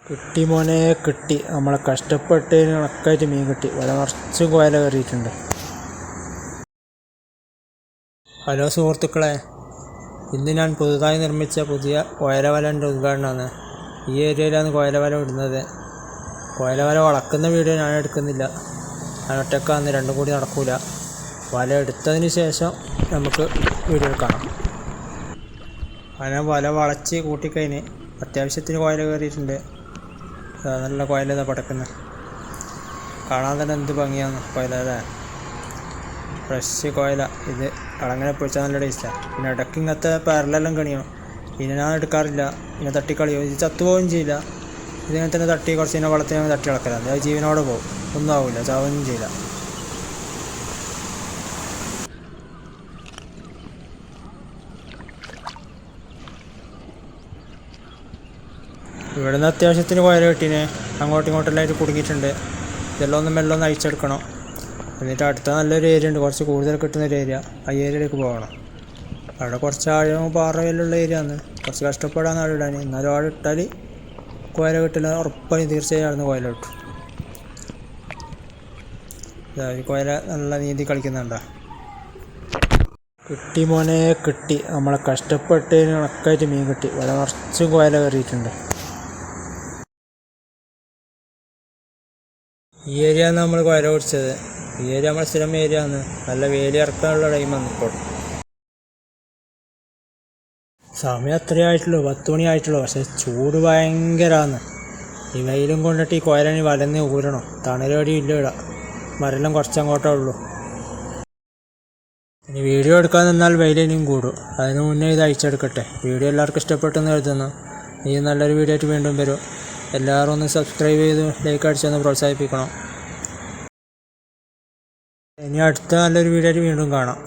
കിട്ടി മോനെ കിട്ടി. നമ്മളെ കഷ്ടപ്പെട്ടതിന് കണക്കായിട്ട് മീൻ കിട്ടി. വല നിറച്ചും കോയല കയറിയിട്ടുണ്ട്. ഹലോ സുഹൃത്തുക്കളെ, ഇന്ന് ഞാൻ പുതുതായി നിർമ്മിച്ച പുതിയ കോയല വലൻ്റെ ഉദ്ഘാടനമാണ്. ഈ ഏരിയയിലാണ് കോയല വല ഇടുന്നത്. കോയല വല വളക്കുന്ന വീഡിയോ ഞാൻ എടുക്കുന്നില്ല, ഞാൻ ഒറ്റക്കാന്ന്, രണ്ടും കൂടി നടക്കൂല. വല എടുത്തതിന് ശേഷം നമുക്ക് വീഡിയോ കാണാം. അങ്ങനെ വല വളച്ച് കൂട്ടിക്കഴിഞ്ഞ് അത്യാവശ്യത്തിന് കോയല കയറിയിട്ടുണ്ട്. നല്ല കോയല ഇതാ പടക്കുന്നത്. കാണാൻ തന്നെ എന്ത് ഭംഗിയാണ് കോയല അല്ലേ. ഫ്രഷ് കോയല. ഇത് അളങ്ങനെ പൊഴിച്ചാൽ നല്ല ടേസ്റ്റാണ്. പിന്നെ ഇടയ്ക്ക് ഇങ്ങനത്തെ പരലെല്ലാം കണിയോ, ഇതിനെ ഞാൻ എടുക്കാറില്ല. പിന്നെ തട്ടിക്കളിയോ, ഇത് ചത്തുപോവുകയും ചെയ്യില്ല. ഇതിനെ തന്നെ തട്ടി കുറച്ച് ഇതിനെ വളർത്തി തട്ടി ഇളക്കലാണ്. അത് ജീവനോടെ പോകും, ഒന്നും ആവില്ല, ചാവുകയും ചെയ്യില്ല. ഇവിടുന്ന് അത്യാവശ്യത്തിന് കോയല കെട്ടിനെ അങ്ങോട്ടും ഇങ്ങോട്ടെല്ലായിട്ട് കുടുങ്ങിയിട്ടുണ്ട്. ഇതെല്ലാം ഒന്ന് മെല്ലെ ഒന്ന് അഴിച്ചെടുക്കണം. എന്നിട്ട് അടുത്ത നല്ലൊരു ഏരിയ ഉണ്ട്, കുറച്ച് കൂടുതൽ കിട്ടുന്നൊരു ഏരിയ. ആ ഏരിയയിലേക്ക് പോകണം. അവിടെ കുറച്ച് ആഴവും പാറയിലുള്ള ഏരിയ ആണ്. കുറച്ച് കഷ്ടപ്പെടാൻ ആൾ ഇടാൻ. എന്നാലും ആൾ ഇട്ടാൽ കോയല കിട്ടില്ല ഉറപ്പായും, തീർച്ചയായും ആടുന്ന് കോയല കിട്ടും. കോയല നല്ല നീന്തി കളിക്കുന്നുണ്ടോ. കിട്ടി മോനെ കിട്ടി. നമ്മളെ കഷ്ടപ്പെട്ടതിന് കണക്കായിട്ട് മീൻ കിട്ടി. വല നിറച്ചും കോയല കയറിയിട്ടുണ്ട്. ഈ ഏരിയ ആണ് നമ്മൾ കോയല പിടിച്ചത്. ഈ ഏരിയ നമ്മൾ സ്ഥിരം ഏരിയ ആണ്. നല്ല വേലി ഇറക്കാനുള്ള ടൈമാണ് ഇപ്പോൾ. സമയം അത്രയേ ആയിട്ടുള്ളൂ, 10 മണി ആയിട്ടുള്ളൂ. പക്ഷെ ചൂട് ഭയങ്കരമാണ്. ഈ വെയിലും കൊണ്ടിട്ട് ഈ കോയലനി വലന്ന് ഊരണം. തണലടി ഇല്ല ഇവിടെ, മരെല്ലാം കുറച്ചങ്ങോട്ടേ ഉള്ളൂ. ഇനി വീഡിയോ എടുക്കാൻ നിന്നാൽ വെയിലിനും കൂടും. അതിന് മുന്നേ ഇത് അയച്ചെടുക്കട്ടെ. വീഡിയോ എല്ലാവർക്കും ഇഷ്ടപ്പെട്ടെന്ന് കരുതുന്നു. ഈ നല്ലൊരു വീഡിയോ ആയിട്ട് വീണ്ടും വരും. എല്ലാവരും ഒന്ന് സബ്സ്ക്രൈബ് ചെയ്ത് ലൈക്ക് അടിച്ചൊന്ന് പ്രോത്സാഹിപ്പിക്കണം. ഇനി അടുത്ത നല്ലൊരു വീഡിയോ ആയിട്ട് വീണ്ടും കാണാം.